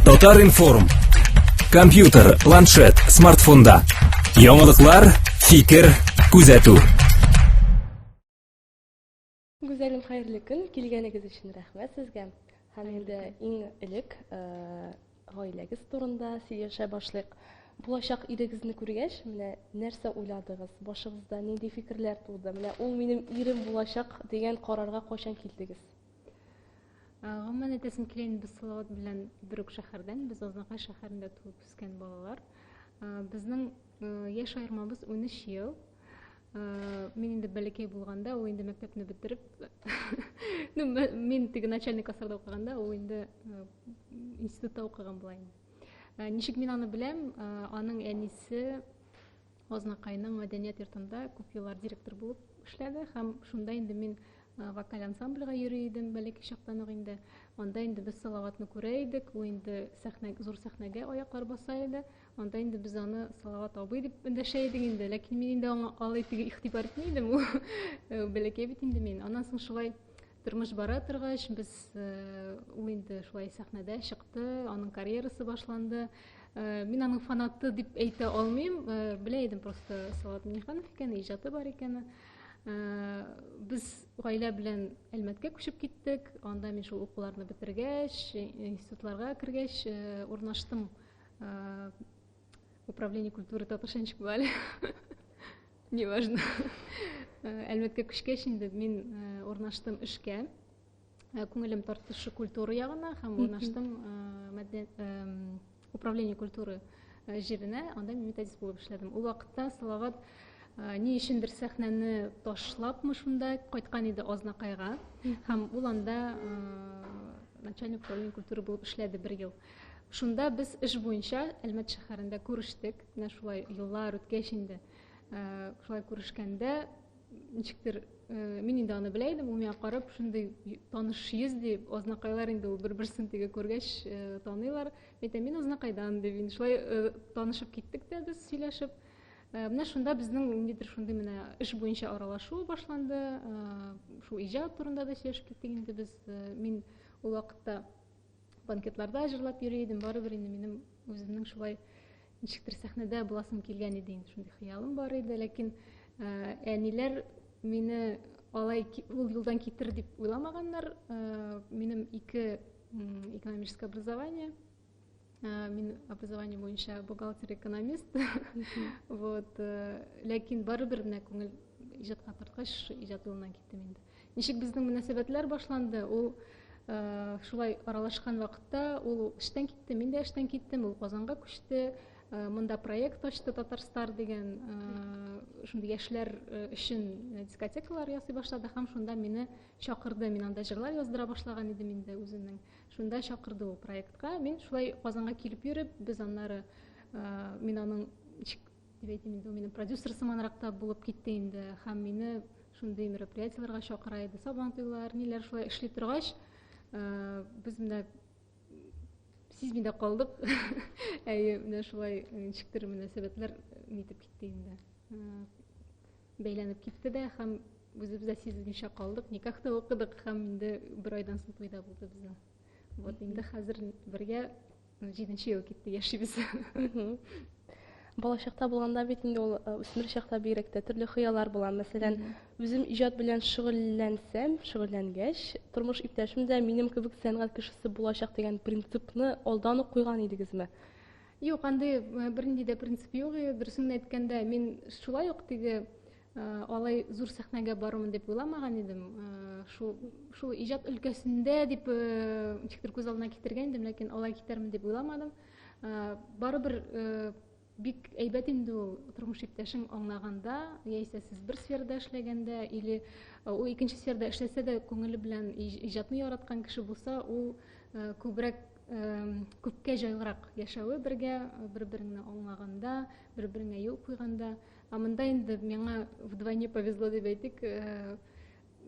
Татаринформ. Компьютер, планшет, смартфонда. Яңалыклар, фикер, күзәтү. Güzelim hayırlı gün, kilgenigiz için rahmet sizge. Hem de iң элек гаиләгез турында сөйләшә башлыйк. Булачак ирегезне күргәч, менә нәрсә уйладыгыз? Башыгызда нинди фикерләр туды? Менә ул минем ирем булачак дигән карарга кайчан килдегез? Гомумән әйтәсем килә инде, без Салават белән бер үк шәһәрдән, без Азнакай шәһәрендә туып үскән балалар. Безнең яшь аермабыз 13 ел. Мин инде бәләкәй булганда, ул инде мәктәпне бетереп, мин теге начальник классларда укыганда, ул инде институтта укыган була инде. Ничек мин аны беләм? Аның әнисе Азнакайның мәдәният йортында күп еллар директор булып эшләде һәм шунда инде мин вокаль ансамбльгә йөри идем бәләкәй чактан ук инде. Анда инде без Салаватны күрә идек, ул инде зур сәхнәгә аяклар баса иде. Анда инде без аны Салават абый дип эндәшә идек инде, ләкин мин инде аңа алай теге игътибар итми идем, ул бәләкәй бит инде мин. Аннан соң шулай тормыш бара торгач, без ул инде шулай сәхнәдә чыкты, аның карьерасы башланды. Мин аның фанаты дип әйтә алмыйм, белә идем просто Салават Миңнеханов икәнен, иҗаты бар икәнен. Без гаилә белән Әлмәткә күчеп киттек. Анда мин шул укуларны бетергәч, институтларга кергәч, урнаштым. Управление культуры татарча ничек була әле? Неважно. Әлмәткә күчкәч инде мин урнаштым эшкә. Күңелем тартышы культура ягына һәм урнаштым управление культуры җиренә. Анда мин методист булып эшләдем. Ул вакытта Салават ни өчендер сәхнәне ташлапмы шунда кайткан иде Азнакайга һәм ул анда начальник управления культуры булып эшләде 1 ел. Шунда без эш буенча Әлмәт шәһәрендә күрештек. Менә шулай еллар үткәч инде шулай күрешкәндә ничектер мин инде аны белә идем, ул миңа карап шундый таныш йөз дип, Азнакайлар инде ул бер-берсен теге күргәч таныйлар. Әйтәм, мин Азнакайдан дип, инде шулай танышып киттек тә без сөйләшеп. Менә шунда безнең ниндидер шундый менә эш буенча аралашу башланды. Шул иҗат турында да сөйләшеп киттек инде без. Мин ул вакытта банкетларда җырлап йөри идем, барыбер инде минем үземнең шулай ничектер сәхнәдә буласым килгән иде, инде шундый хыялым бар иде, ләкин әниләр мине алай ул юлдан китер дип уйламаганнар. Минем 2 экономическое образование. Мин образование буенча бухгалтер-экономист. Вот, ләкин барыбер менә күңел иҗатка тарткач, иҗат юлыннан киттем инде. Ничек безнең мөнәсәбәтләр башланды? Ул шулай аралашкан вакытта ул эштән китте, мин дә эштән киттем, ул Казанга күчте. Монда проект ачты Татарстар дигән, шундый яшьләр өчен дискотекалар ясый башлады һәм шунда мине чакырды. Мин анда җырлар яздыра башлаган идем инде үземнең. Шунда чакырды ул проектка. Мин шулай Казанга килеп йөреп, без аннары мин аның дип әйтим инде, минем продюсер сыманрак та булып китте инде һәм мине шундый мероприятиеләргә чакыра иде. Сабантуйлар, ниләр шулай эшли торгач, без менә сизми дә калдык. Менә шулай ничектер мөнәсәбәтләр нитеп китте инде. Бәйләнеп китте дә һәм үзебез дә сизмичә калдык. Никахта укыдык һәм инде 1 айдан соң туйда булды безнең. Вот инде хәзер бергә 7нче ел китте яшибез. Балачакта булганда бит инде ул үсмер чакта бигрәк тә төрле хыяллар була. Мәсәлән, үзем иҗат белән шөгыльләнгәч, тормыш иптәшем дә минем кебек сәнгать кешесе булачак дигән принципны алдан ук куйган идегезме? Юк, андай бернинди дә принцип юк. Дөресен әйткәндә, мин шулай ук теге алай зур сәхнәгә барырмын дип уйламаган идем. Шул иҗат өлкәсендә дип ничектер күз алдына китергән идем, ләкин алай китермен дип уйламадым. Барыбер бик әйбәт инде ул тормыш иптәшең аңлаганда, яисә сез бер сферада эшләгәндә, или ул икенче сферада эшләсә дә күңеле белән иҗатны яраткан кеше булса, ул күбрәк күпкә җайлырак яшәве бергә, бер-береңне аңлаганда, бер-береңә юл куйганда. Монда инде миңа вдвойне повезло дип әйтик.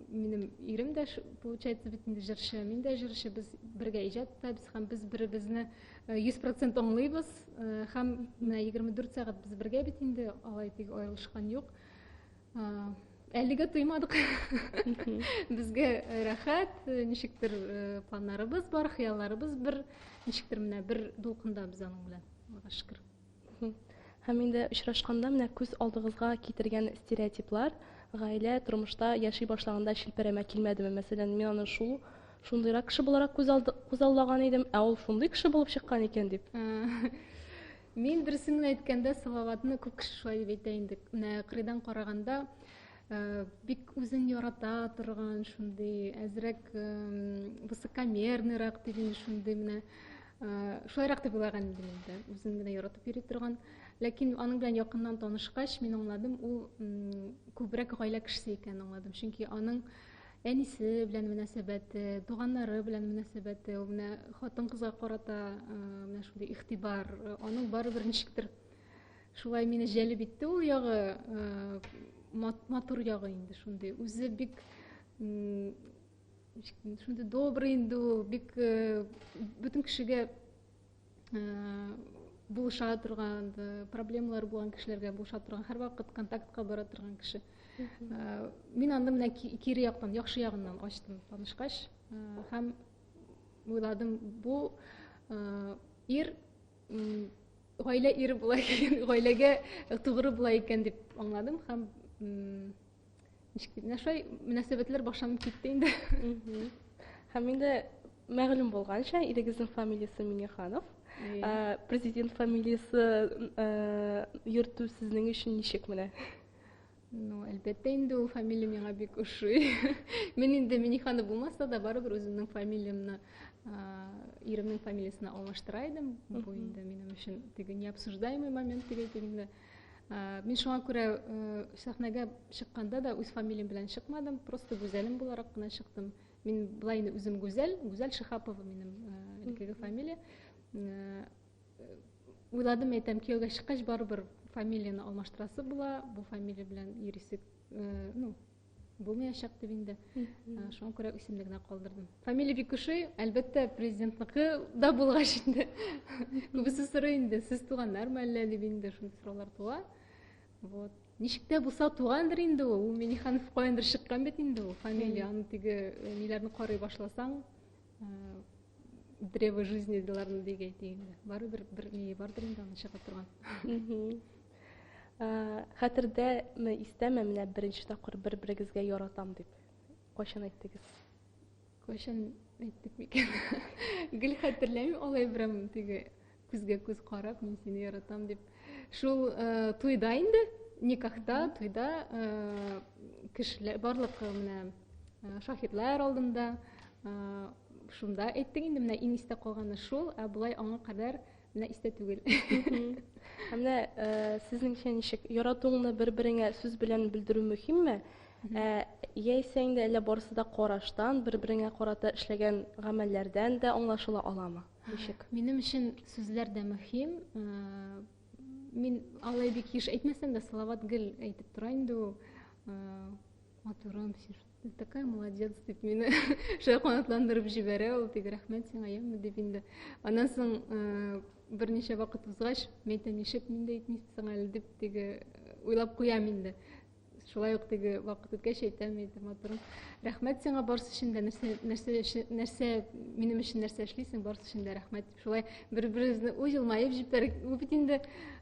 Минем ирем дә получается бит инде җырчы, мин дә җырчы, без бергә иҗат итәбез һәм без бер-беребезне 100% аңлыйбыз һәм 24 сәгать без бергә бит инде, алай тик аерылышкан юк. әлегә туймадык. Безгә рәхәт, ничектер планнарыбыз бар, хыялларыбыз бер, ничектер менә бер дулкында без аның белән. Аллага шөкер. Һәм инде очрашканда менә күз алдыгызга китергән стереотиплар гаилә тормышта яши башлаганда шилпәрәмә килмәдеме? Мәсәлән, мин аны шундыйрак кеше буларак күз аллаган идем, ә ул шундый кеше булып чыккан икән дип. Мин дөресен әйткәндә, Салаватны күп кеше шулай дип әйтә инде. Менә кырыйдан караганда, бик үзен ярата торган, шундый әзрәк высокомерныйрак дип шундый менә шулайрак дип уйлаган идем инде. Үзен генә яратып йөри торган. Ләкин аның белән якыннан танышкач, мин аңладым, ул күбрәк гаилә кешесе икәнен аңладым. Чөнки аның әнисе белән мөнәсәбәте, туганнары белән мөнәсәбәте, ул менә хатын-кызга карата менә шундый игътибар, аның барыбер ничектер шулай мине җәлеп итте, ул ягы матур ягы инде шундый. Үзе бик шундый добрый инде ул, бик бөтен кешегә булыша торган, проблемалар булган кешеләргә булыша торган, һәрвакыт контактка бара торган кеше. Мин аны менә кире яктан, яхшы ягыннан ачтым танышкач, һәм уйладым, бу ир гаилә ире була икән, гаиләгә тугры була икән дип аңладым һәм ничек шулай мөнәсәбәтләр башланып китте инде. Һәм инде мәгълүм булганча, ирегезнең фамилиясе Миңнеханов. Президент фамилиясе йөртү сезнең өчен ничек менә? Ну, әлбәттә инде ул фамилия миңа бик ошый. Мин инде Миңнеханов булмаса да барыбер үземнең фамилиямны иремнең фамилиясына алмаштыра идем. Бу инде минем өчен теге необсуждаемый момент дип әйтергә. Мин шуңа күрә сәхнәгә чыкканда да үз фамилиям белән чыкмадым, просто Гүзәлем буларак кына чыктым. Мин булай инде үзем Гүзәл Шихапова минем әлеге фамилия. Уйладым, әйтәм, кияүгә чыккач барыбер фамилияны алмаштырасы була, бу фамилия белән йөрисе, булмаячак дип инде. Шуңа күрә исемне генә калдырдым. Фамилия бик ошый, әлбәттә президентлыгы да булгач инде. Күбесе сорый инде, сез туганнармы әллә дип инде шундый сораулар туа. Вот. Ничек тә булса тугандыр инде ул. Миңнеханов каяндыр чыккан бит инде ул фамилия. Аны теге ниләрне карый башласаң, древо жизни диларны дигәй инде. Барыбер бер ни бардыр инде аны чыга торган. Хәтердәме, истәме менә беренче тапкыр бер-берегезгә яратам дип? Кайчан әйттегез? Кайчан әйттек микән? Гел хәтерләмим, алай берәм теге күзгә күз карап, мин сине яратам дип. Шул туйда инде, никахта, туйда кешеләр барлык менә шаһидлар алдында шунда әйттек инде, менә иң истә калганы шул, ә булай аңа кадәр менә истә түгел. Менә сезнеңчә ничек, яратуыңны бер-береңә сүз белән белдерү мөһимме? Яисә инде әллә барысы да караштан, бер-береңә карата эшләгән гамәлләрдән дә аңлашыла аламы? Ничек? Минем өчен сүзләр дә мөһим. Мин алай бик еш әйтмәсәм дә, Салават гел әйтеп тора инде ул. Матурым, син такая молодец дип мине шулай канатландырып җибәрә ул, теге рәхмәт сиңа яме дип инде. Аннан соң берничә вакыт узгач, мен ничек миндә әйтмисең әле дип теге уйлап куям инде. Шулай ук теге вакыт үткәч әйтәм, матурым, рәхмәт сиңа барысы өчен дә, нәрсә минем өчен нәрсә эшлисең, барысы өчен дә рәхмәт. Шулай бер-беребезне уҗылмаеп җибәрик. Ул бит инде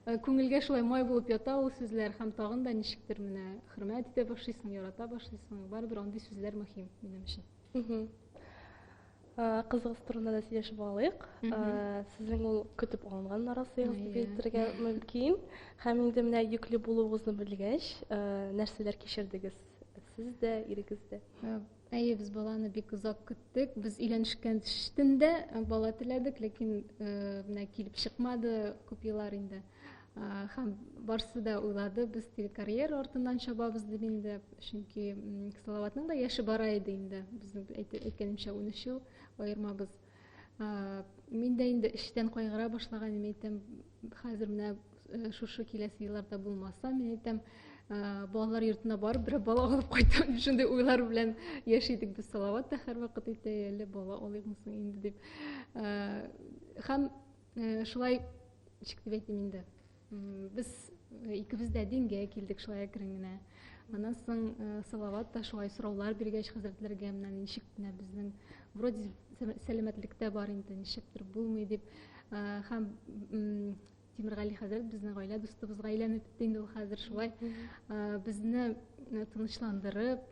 күңелгә шулай май булып ята ул сүзләр, һәм тагын да ничектер менә хөрмәт итә башлыйсың, ярата башлыйсың. Барыбер андый сүзләр мөһим минем өчен. Кызыгыз турында да сөйләшеп алыйк. Сезнең ул көтеп алынган нарасыгыз дип әйтергә мөмкин. Һәм инде менә йөкле булуыгызны белгәч, нәрсәләр кичердегез? Сез дә, ирегез дә. Әйе, без баланы бик озак көттек. Без өйләнешкән төштендә бала теләдек, ләкин менә килеп чыкмады күп еллар инде. Һәм барысы да уйлады, без теге карьера артыннан чабабыз дип инде, чөнки Салаватның да яше бара иде инде. Безнең әйткәнемчә 13 ел аермабыз. Мин дә инде эштән кайгыра башлаган, мин әйтәм, хәзер менә шушы киләсе елларда булмаса, мин әйтәм, балалар йортына барып, бер бала алып кайтам дип шундый уйлар белән яшидек без. Салават та һәрвакыт әйтә, әле бала алыймы соң инде дип. Һәм шулай ничек дип әйтим инде. Без икебез дә дингә килдек шулай әкрен генә. Анан соң Салават та шулай сораулар биргәч хәзрәтләргә менә ничек менә безнең вроде сәламәтлектә бар инде, ничектер булмый дип һәм Тимергали хәзрәт безнең гаилә дустыбызга әйләнеп китте инде ул хәзер шулай безне тынычландырып,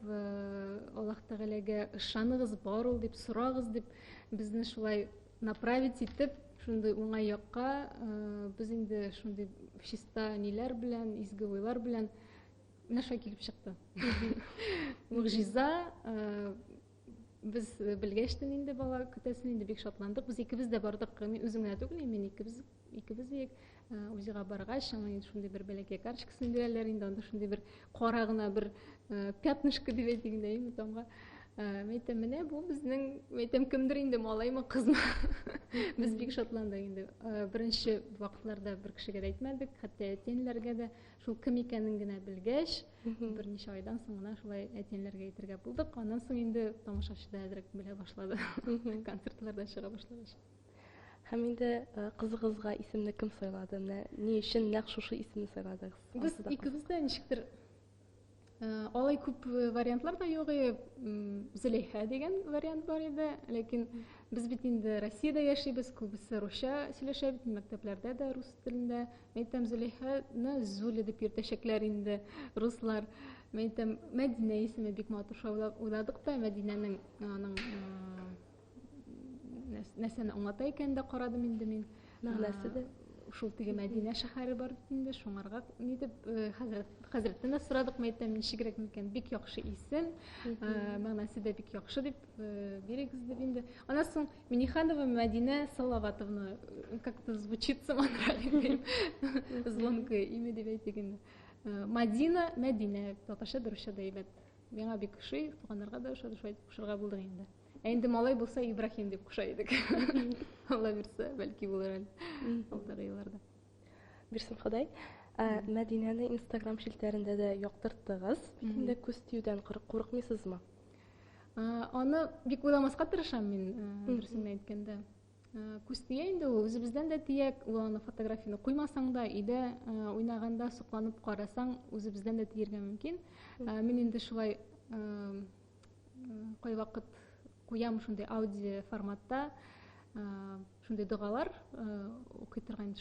Аллаһ Тәгаләгә ышаныгыз, бар ул дип сорагыз дип безне шулай направить итеп, шундый уңай якка без инде шундый чиста ниләр белән, изге уйлар белән менә шулай килеп чыкты. Мугъҗиза без белгәчтен инде бала көтәсен инде бик шатландык. Без икебез дә бардык. Мин үзем генә түгел, мин икебез Узига баргач, аңа шундый бер бәләкәй карточкасын бирәләр инде, анда шундый бер кара гына бер пятнышко дип әйтгәндә инде таңга. Мәйтәм, менә бу безнең, мәйтәм, кемдер инде, малаймы, кызмы? Без бик шатландык инде. Беренче вакытларда бер кешегә дә әйтмәдек, хәтта әтәнләргә дә шул кем икәнен генә белгәч, берничә айдан соң гына шулай әтәнләргә әйтергә булдык. Аннан соң инде тамашачы да әзрәк белә башлады. Концертларда чыга башлагач. Һәм инде кызыгызга исемне кем сайлады? Менә ни өчен нәкъ шушы исемне сайладыгыз? Без икебез дә ничектер алай күп вариантлар да юк, Зөләйха дигән вариант бар иде, ләкин без бит инде Россиядә яшибез, күбесе русча сөйләшә бит, мәктәпләрдә дә рус телендә. Мәйтәм, Зөләйханы Зуля дип йөртәчәкләр инде руслар. Мәйтәм, Мәдинә исеме бик матур уйладык та, Мәдинәнең аның нәрсәне аңлата икән дә карадым инде мин. Мәгънәсе дә Шул теге Мәдинә шәһәре бар бит инде, шуңарга ни дип хәзрәттән дә сорадык, мәйтәм, ничегрәк микән, бик яхшы исем, мәгънәсе дә бик яхшы дип бирегез дип инде. Аннан соң Миниханова Мәдинә Салаватовна, как-то звучит саманрак дип, звонкое имя дип әйтик инде. Мадина, Мәдинә, татарча дөресчә дә әйбәт. Миңа бик ошый, туганнарга да ошады, шулай кушарга булдык инде. Инде малай булса Ибрахим дип куша идек. Алла бирсә, бәлки булыр әле. Алдагы елларда. Бирсен Ходай. Мәдинәне Instagram шилтәрендә дә яктырттыгыз. Инде күз тиюдән курыкмыйсызмы? Аны бик уйламаска тырышам мин, дөресен әйткәндә. Күз тия инде ул, үзебездән дә тияк, ул аны фотографияны куймасаң да, өйдә уйнаганда сокланып карасаң, үзебездән дә тиергә мөмкин. Мин инде шулай кай вакыт куям шундый аудио форматта, шундый дугалар укый торган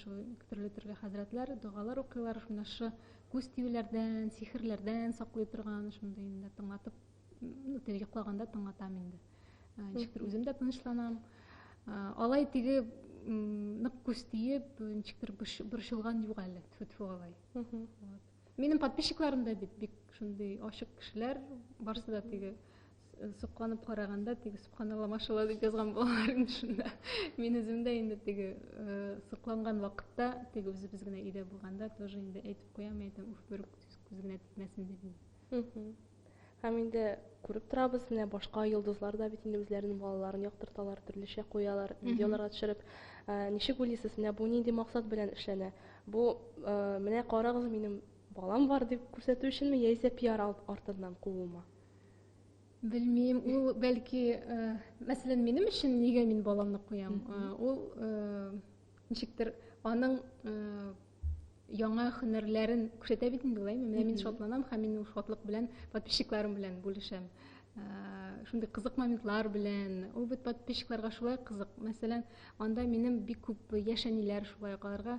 төрле хәзрәтләр дугалар укыйлар, шунашы күз тиюләрдән, сихерләрдән саклый торган, шундый инде тыңлатып, теге йоклаганда тыңлатам инде. Ничектер үзем дә тынычланам. Алай теге нык күз тиеп, ничектер борчылган юк әле, тфу-тфу алай. Минем подписчикларым да бит бик шундый ачык кешеләр, барсы да теге сокланып караганда теге субханалла машалла дип язган балалар инде шунда. Мин үзем дә инде теге сокланган вакытта, теге үзебез генә өйдә булганда тоже инде әйтеп куям, әйтәм, уф, бер күз генә типмәсен дип. Һәм инде күреп торабыз, менә башка йолдызлар да бит инде үзләренең балаларын яктырталар, төрлечә куялар, видеоларга төшереп. Ничек уйлыйсыз, менә бу нинди максат белән эшләнә? Бу менә карагыз, минем балам бар дип күрсәтү өченме, яисә пиар артыннан куумы? Белмим, ул бәлки, мәсәлән, минем өчен нигә мин баламны куям? Ул ничектер аның яңа һөнәрләрен күрсәтә бит инде, улаймы? Менә мин шатланам һәм мин ул шатлык белән подписчикларым белән бүлешәм. Шундый кызык моментлар белән, ул бит подписчикларга шулай кызык. Мәсәлән, анда минем бик күп яшәниләр шулай аларга.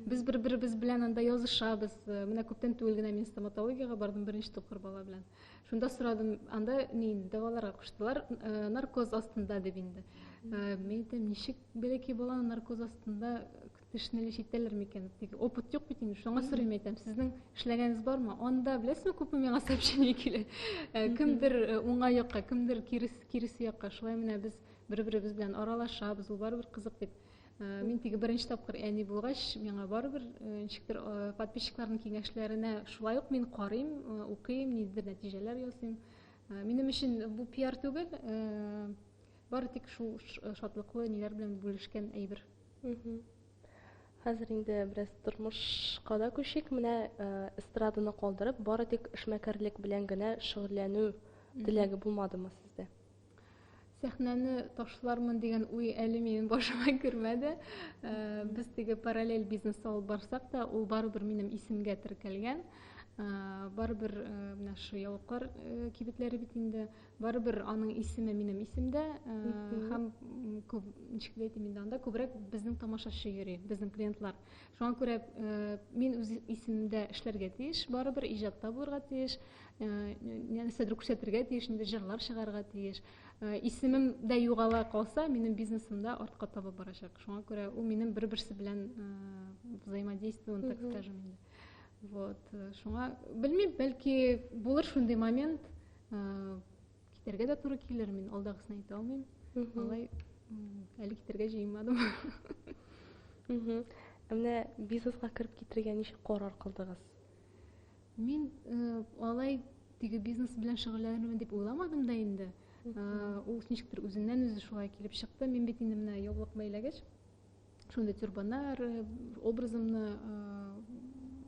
Без бер-беребез белән анда язышабыз. Менә күптән түгел генә мин стоматологиягә бардым беренче тапкыр бала белән. Шунда сорадым, анда ни дәваларга куштылар, наркоз астында дип инде. Мен әйтәм, ничек бәләкәй баланы наркоз астында тешнеле читәләр микән? Теге опыт юк бит инде. Шуңа сорыйм, әйтәм, сезнең эшләгәнегез бармы? Анда беләсезме, күпме миңа сообщение килә. Кемдер уңай якка, кемдер киресе якка. Шулай менә без бер-беребез белән аралашабыз, ул барыбер кызык бит. Мин теге беренче тапкыр әни булгач, миңа барыбер ничектер подписчикларның киңәшләренә шулай ук мин карыйм, укыйм, ниндидер нәтиҗәләр ясыйм. Минем өчен бу пиар түгел, бары тик шул шатлыклы ниләр белән бүлешкән әйбер. Хәзер инде бераз тормышка да күчик, менә эстраданы калдырып, бары тик эшмәкәрлек белән генә шөгыльләнү теләге булмадымы сездә? Сәхнәне ташлармын дигән уй әле минем башыма кермәде. Без теге параллель бизнес алып барсак та, ул барыбер минем исемгә теркәлгән. Барыбер менә шу яулыклар кибетләре бит инде. Барыбер аның исеме минем исемдә. Һәм күп ничек әйтим инде анда күбрәк безнең тамашачы йөри, безнең клиентлар. Шуңа күрә мин үз исемемдә эшләргә тиеш, барыбер иҗатта булырга тиеш, нәрсәдер күрсәтергә тиеш, инде җырлар чыгарга тиеш. Исемем дә югала калса, минем бизнесым да артка таба барачак. Шуңа күрә ул минем бер-берсе белән взаимодействуем, так скажем инде. Вот, шуңа белмим, бәлки булыр шундый момент, китәргә дә туры килер, мин алдагысын әйтә алмыйм. Алай әле китәргә җыенмадым. Менә бизнеска кирип китергә ничек карар кылдыгыз? Мин алай теге бизнес белән шөгыльләнермен дип уйламадым да инде. Ул ничектер үзеннән үзе шулай килеп чыкты. Мин бит инде менә яулык бәйләгәч, шундый тюрбаннар образымны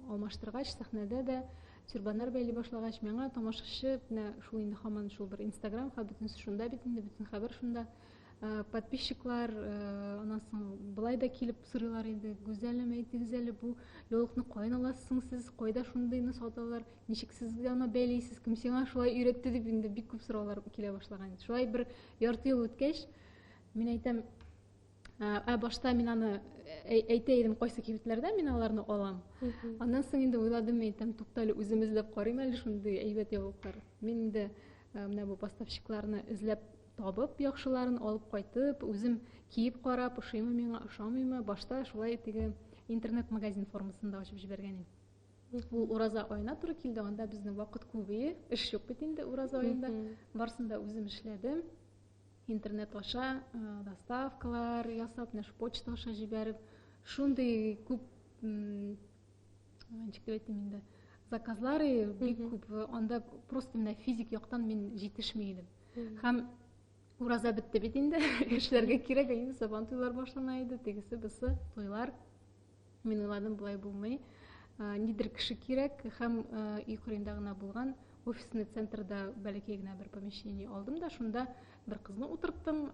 алмаштыргач, сәхнәдә дә тюрбаннар бәйли башлагач, миңа тамашачы менә шул инде һаман шул бер Instagram бөтенсе шунда бит инде, бөтен хәбәр шунда. Подписчиклар аннан соң былай да килеп сорыйлар инде, гүзәлем, әйтегез әле, бу яулыкны каян аласың сез, кайда шундыйны саталар, ничек сез аны бәйлисез, кем сиңа шулай өйрәтте дип инде бик күп сораулар килә башлаган. Шулай бер ярты ел үткәч, мин әйтәм, башта мин аны әйтә идем, кайсы кибетләрдә мин аларны алам. Аннан соң инде уйладым, әйтәм, туктале, үзем эзләп карыйм әле шундый әйбәт яулыклар. Мин инде менә бу поставщикларны эзләп табып, яхшыларын алып кайтып, үзем киеп карап, ошыймы миңа, ошамыймы, башта шулай теге интернет-магазин формасында ачып җибәргән идем. Ул ураза аена туры килде, анда безнең вакыт күбее, эш юк бит инде ураза аенда. Барсында үзем эшләдем. Интернет аша доставкалар ясап, нәш почта аша җибәреп, шундый күп ничек әйтим инде, заказлары бик күп, анда просто менә физик яктан мин җитешми идем. Һәм ураза бетте бит инде, эшләргә кирәк, инде сабан туйлар башлана иде, тегесе бусы туйлар. Мин уйладым, булай булмый. Нидер кеше кирәк, һәм үй кырыенда гына булган офисный центрда бәләкәй генә бер помещение алдым да, шунда бер кызны утырттым,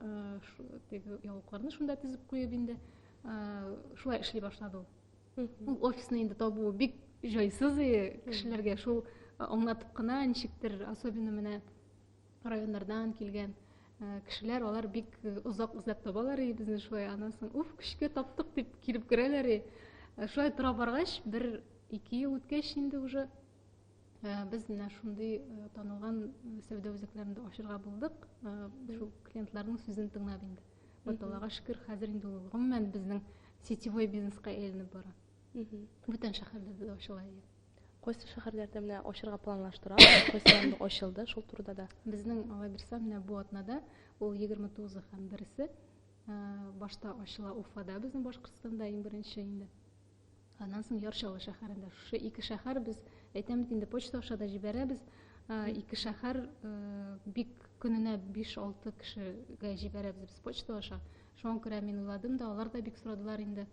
теге яулыкларны шунда тезеп куеп инде, шулай эшли башлады ул. Ул офисны инде табу бик җайсыз кешеләргә, шул аңлатып кына ничектер, особенно менә районнардан килгән кешеләр, алар бик озак эзләп табалар безне шулай, аннан соң көчкә таптык дип килеп керәләр. Шулай тора баргач, бер-ике ел үткәч инде уже без менә шундый танылган сәүдә үзәкләрендә ачырга булдык. Шул клиентларның сүзен тыңлап инде. Аллага шөкер, хәзер инде ул гомумән безнең сетевой бизнеска әйләнеп бара. Бүтән шәһәрләрдә ачыла. Кайсы шәһәрләрдә менә ачырга планлаштырабыз, кайсыларында ачылды, шул турыда да. Безнең алай берсә менә бу атнада ул 29 һәм 1-се башта ачыла Уфада, безнең Башкортстанда иң беренче инде. Аннан соң Ярчалы шәһәрендә. Шу ике шәһәр без әйтәм инде почта аша да җибәрәбез. Ике шәһәр бик көненә 5-6 кешегә җибәрәбез без почта аша. Шуңа күрә мин уйладым да, алар да бик сорадылар инде.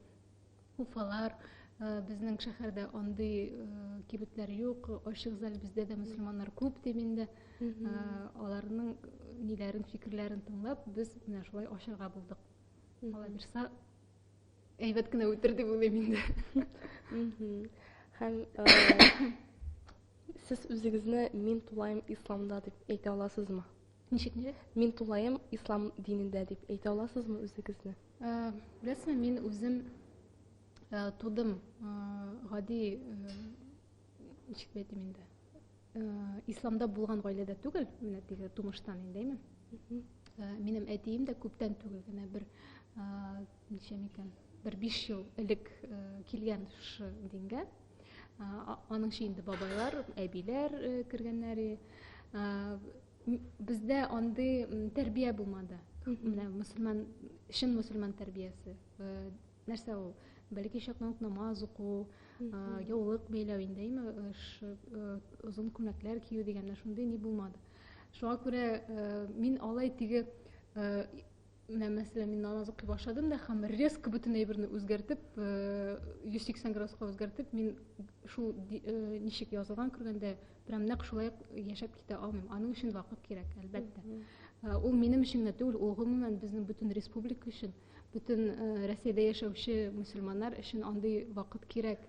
Уфалар, безнең шәһәрдә андый кибетләр юк, ачык зал бездә дә мөселманнар күп дип инде. Аларның ниләрен, фикерләрен тыңлап, без менә шулай ачырга булдык. Алай берсә әйбәт кенә үтер дип уйлыйм инде. Һәм сез үзегезне мин тулайым исламда дип әйтә аласызмы? Ничек ничек? Мин тулайым ислам динендә дип әйтә аласызмы үзегезне? Беләсезме, мин үзем тудым гади, ничек әйтим инде, исламда булган гаиләдә түгел, менә теге тумыштан инде. Минем әтием дә күптән түгел генә бер ничә микән, бер 5 ел элек килгән шу дингә. Аның инде бабайлар, әбиләр кергәннәр. Бездә андый тәрбия булмады. Менә мөселман, шин мөселман тәрбиясе. Нәрсә ул? Бәлки чакны намаз уку, яулык бәйләү индеме, озын күнәкләр кию дигәннәр, шундый ни булмады. Шуңа күрә мин алай теге, мәсәлән, мин намаз укый башладым да, һәм резко бөтен әйберне үзгәртеп, 180 градуска үзгәртеп, мин шул ничек язылган күргәндә, прям нәкъ шулай яшәп китә алмыйм. Аның өчен вакыт кирәк, әлбәттә. Ул минем өчен генә түгел, ул гомумән безнең бөтен республика өчен, бөтен Россиядә яшәүче мөселманнар өчен андый вакыт кирәк.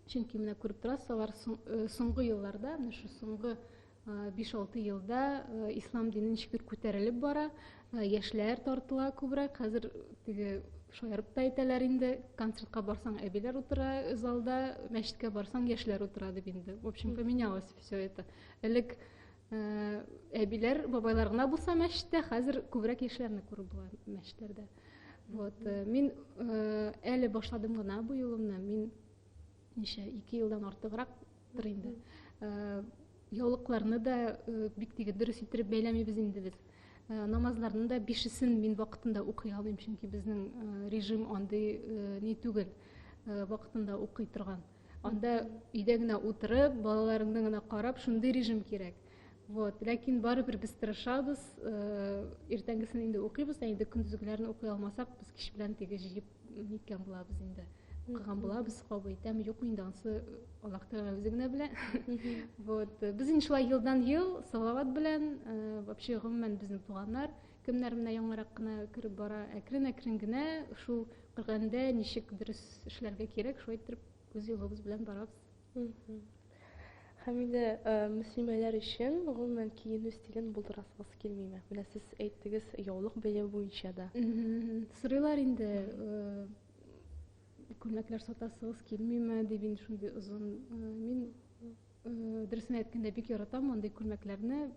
Чөнки менә күреп торасыз, алар соңгы елларда, менә шу соңгы 5-6 елда ислам дине ничектер күтәрелеп бара, яшьләр тартыла күбрәк. Хәзер теге шаярып та әйтәләр инде, концертка барсаң әбиләр утыра залда, мәчеткә барсаң яшьләр утыра дип инде. В общем, поменялось все это. Элек әбиләр, бабайлар гына булса мәчеттә, хәзер күбрәк яшьләрне күреп була мәчетләрдә. Вот, мин әле башладым гына бу юлымны. Мин ничә 2 елдан артыграктыр инде. Яулыкларны да бик тиге дөрес иттереп бәйләмибез инде без. Намазларны да 5-сен мин вакытында укый алмыйм, чөнки безнең режим андый ни түгел, вакытында укый торган. Анда өйдә генә утырып, балаларыңны гына карап, шундый режим кирәк. Вот, ләкин барыбер без тырышабыз, иртәнгесен инде укыйбыз, инде көндезгеләрне укый алмасак, без кич белән теге җыеп ниткән булабыз инде. Укыган булабыз, кабул итәм, юк инде ансы Аллаһ Тәгалә үзе генә белә. Вот, без инде шулай елдан ел салават белән, вообще гомумән безнең туганнар, кемнәр менә яңарак кына кереп бара, әкрен-әкрен генә шул Коръәндә ничек дөрес эшләргә кирәк, шулай итеп үз юлыбыз белән барабыз. Һәм инде мөслимәләр өчен гомумән киенү стилен булдырасыгыз килмиме? Менә сез әйттегез, яулык бәя буенча да. Сорыйлар инде, күлмәкләр сатасыгыз килмиме дип инде шундый озын. Мин дөресен әйткәндә бик яратам андый күлмәкләрне.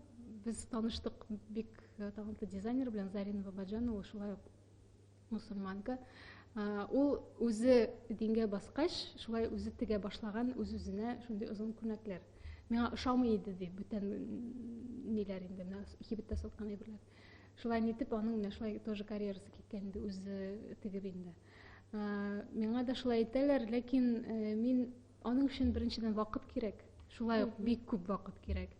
Без таныштык бик талантлы дизайнер белән, Зарина Бабаджан, ул шулай ук мусульманка. Ул үзе дингә баскач, шулай үзе тегә башлаган үз-үзенә шундый озын күлмәкләр. Миңа ошамый иде ди, бүтән ниләр инде, менә кибеттә саткан әйберләр. Шулай нитеп, аның менә шулай тоже карьерасы киткән инде, үзе тегеп инде. Миңа да шулай әйтәләр, ләкин мин аның өчен беренчедән вакыт кирәк. Шулай ук бик күп вакыт кирәк.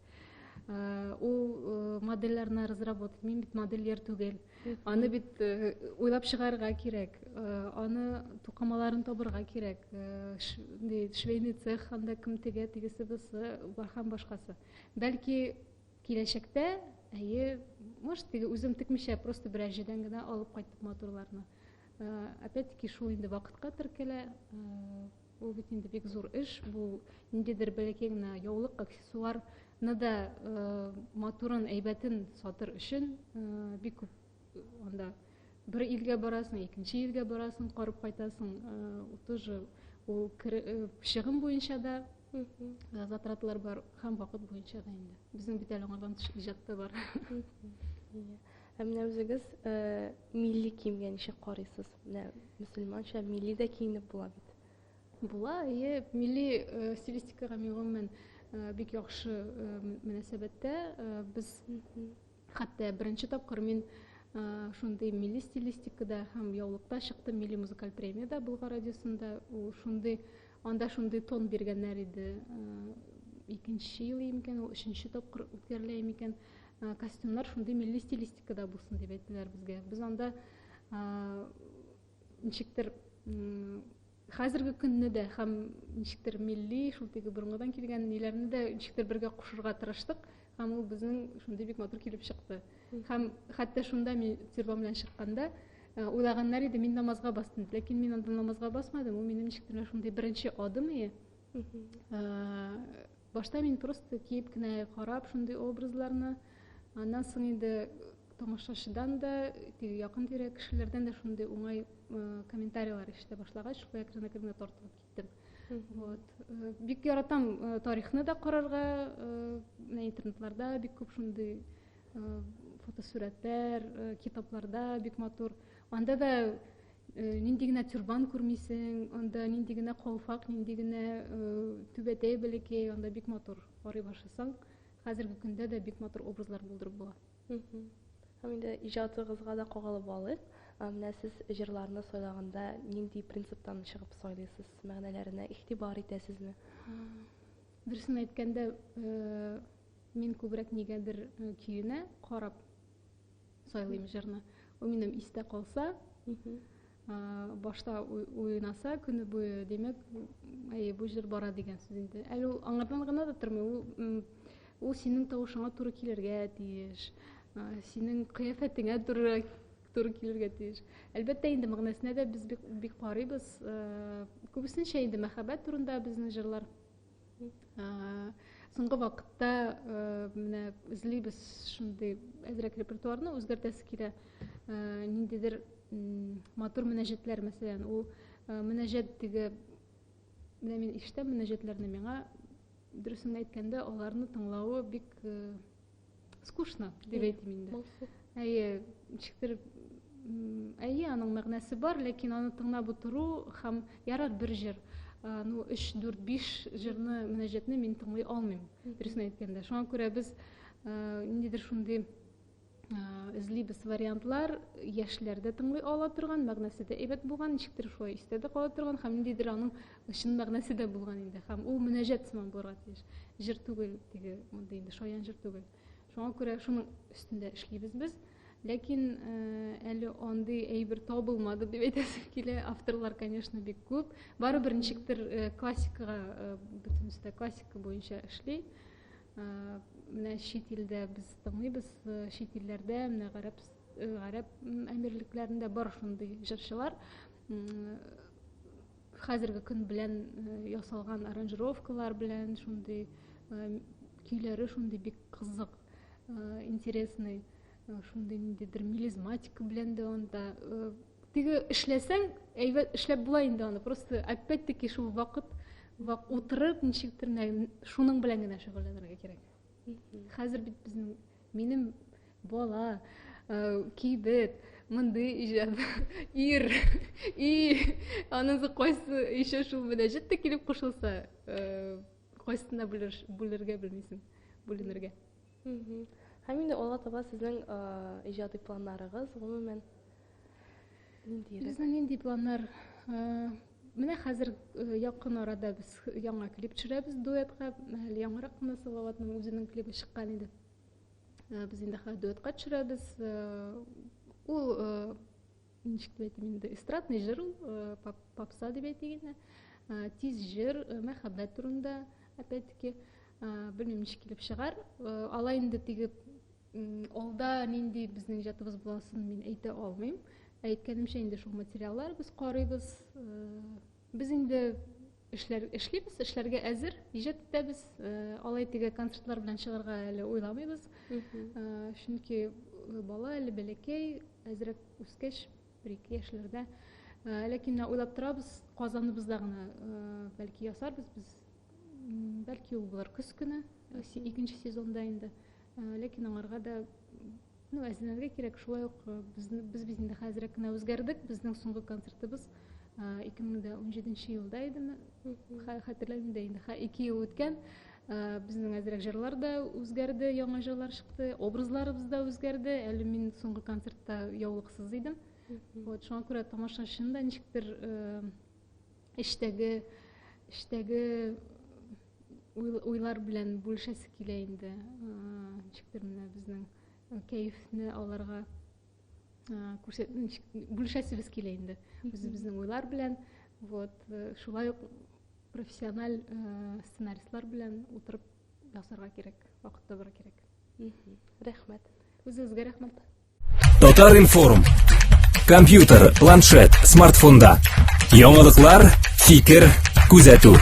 Ул модельләрне разработать, мин бит модельер түгел. Аны бит уйлап чыгарга кирәк. Аны тукымаларын табырга кирәк. Швейный цех, анда кем тегә, тегесе бусы, һәм башкасы. Бәлки киләчәктә, может, теге үзем текмичә, просто берәр җирдән генә алып кайтып моторларны. Опять-таки шул инде вакытка теркәлә. Ул бит инде бик зур эш. Бу ниндидер бәләкәй генә яулык, аксессуарны да моторын, әйбәтен сатыр өчен бик күп. Анда бер илгә барасың, икенче илгә барасың, карып кайтасың. Тоже ул чыгым буенча да затратлар бар, һәм вакыт буенча да инде. Безнең бит әле аңардан тыш иҗатта бар. Менә үзегез милли киемгә ничек карыйсыз? Менә мөселманча милли дә киенеп була бит. Була, милли стилистикага мин гомумән бик яхшы мөнәсәбәттә. Без хәтта беренче тапкыр мин шундый милли стилистикада һәм яулыкта чыктым, милли музыкаль премияда Болгар радиосында. Анда шундый тон биргәннәр иде. Икенче ел икән, ул 3нче тапкыр үткәрелә икән. Костюмнар шундый милли стилистикада булсын дип әйттеләр безгә. Без анда ничектер хәзерге көнне дә һәм ничектер милли, шул теге борынгыдан килгән ниләрне дә ничектер бергә кушырга тырыштык. Һәм ул безнең шундый бик матур килеп чыкты. Һәм хәтта шунда мин тирбан белән чыкканда уйлаганнар иде, мин намазга бастым. Ләкин мин анда намазга басмадым. Ул минем ничектер шундый беренче адым иде. Башта мин просто киеп кенә карап шундый образларны. Аннан соң инде тамашачыдан да, якын тирә кешеләрдән дә шундый уңай комментарийлар ишетә башлагач, шулай әкрен-әкрен тартылып киттем. Вот. Бик яратам тарихны да карарга, интернетларда бик күп шундый фотосурәтләр, китапларда бик матур. Анда да нинди генә тюрбан күрмисең, анда нинди генә калфак, нинди генә түбәтәй бәләкәй, анда бик матур карый башласаң. Хәзерге көндә дә бик матур образлар булдырып була. Һәм инде иҗатыгызга да кагалып алыйк. Менә сез җырларны сайлаганда нинди принциптан чыгып сайлыйсыз? Мәгънәләренә игътибар итәсезме? Дөресен әйткәндә, мин күбрәк нигәдер көенә карап сайлыйм җырны. Ул минем истә калса, башта уйнаса, көне буе, димәк, бу җыр бара дигән сүз инде. Әле ул аңардан гына да тормый. Ул синең тавышыңа туры килергә тиеш, синең кыяфәтеңә туры туры килергә тиеш. Әлбәттә инде мәгънәсенә дә без бик карыйбыз. Күбесенчә инде мәхәббәт турында безнең җырлар. Соңгы вакытта менә эзлибез шундый әзрәк репертуарны үзгәртәсе килә. Ниндидер матур мөнәҗәтләр, мәсәлән, ул мөнәҗәт теге менә мин ишетәм мөнәҗәтләрне, миңа дөресен әйткәндә аларны тыңлавы бик скучно дип әйтим инде. Әйе, ничектер, әйе, аның мәгънәсе бар, ләкин аны тыңлап утыру һәм ярар бер җыр, 3-4-5 җырны, мөнәҗәтне мин тыңлый алмыйм, дөресен әйткәндә. Шуңа күрә без ниндидер шундый эзлибез вариантлар, яшьләрдә тыңлый ала торган, мәгънәсе дә әйбәт булган, ничектер шулай истә дә кала торган, һәм ниндидер аның чын мәгънәсе дә булган инде, һәм ул мөнәҗәт сыман булырга тиеш. Җыр түгел, теге монда инде шаян җыр түгел. Шуңа күрә шуның өстендә эшлибез без, ләкин әле андый әйбер табылмады дип әйтәсем килә. Авторлар, конечно, бик күп. Барыбер ничектер классикага, бөтенесе классика буенча эшли. Менә чит илдә без тыңлыйбыз, чит илләрдә, менә гарәп әмирлекләрендә бар шундый җырчылар. Хәзерге көн белән ясалган аранжировкалар белән шундый көйләре шундый бик кызык, интересный, шундый ниндидер мелизматика белән дә анда теге эшләсәң, әйбәт эшләп була инде аны. Просто опять-таки шул вакыт утырып ничектер шуның белән генә шөгыльләнергә кирәк. Хәзер бит безнең минем бала, кибет, мондый иҗат, ир, анысы кайсы еще шул мөнәҗәт тә килеп кушылса, кайсына бүлергә белмисең, бүленергә. Һәм инде алга таба сезнең иҗади планнарыгыз гомумән нинди? Безнең нинди планнар? Менә хәзер якын арада без яңа клип төшерәбез дуэтка. Яңарак кына Салаватның үзенең клипы чыккан иде. Без инде дуэтка төшерәбез. Ул ничек дип әйтим инде, эстрадный җыр, попса дип әйтик. Тиз җыр, мәхәббәт турында, опять-таки, белмим ничек килеп чыгар. Алай инде теге алда нинди безнең иҗатыбыз буласын мин әйтә алмыйм. Әйткәнемчә инде шул материаллар без карыйбыз. Без инде эшлибез, эшләргә әзер, иҗат итәбез. Алай теге концертлар белән чыгарга әле уйламыйбыз. Чөнки бала әле бәләкәй, әзрәк үскәч, 1-2 яшьләрдә. Ләкин уйлап торабыз, Казаныбызда гына бәлки ясарбыз без. Бәлки ул булыр көз көне, 2нче сезонда инде. Ләкин аңарга да әзерләргә кирәк. Шулай ук без инде хәзерәк кенә үзгәрдек. Безнең соңгы концертыбыз 2017 елда иде. Хәтерләйм дә инде 2 ел үткән. Безнең әзрәк җырлар да үзгәрде, яңа җырлар чыкты, образларыбыз да үзгәрде. Әле мин соңгы концертта яулыксыз идем. Вот шуңа күрә тамашачының да ничектер эштәге уйлар белән бүлешәсе килә инде. Ничектер менә безнең кәефне аларга бүлешәсебез килә инде. Безнең уйлар белән, вот шулай ук профессиональ сценаристлар белән утырып ясарга кирәк, вакыт табарга кирәк. Рәхмәт. Үзегезгә рәхмәт. Татар-информ. Компьютер, планшет, смартфонда. Яңалыклар, фикер, күзәтү.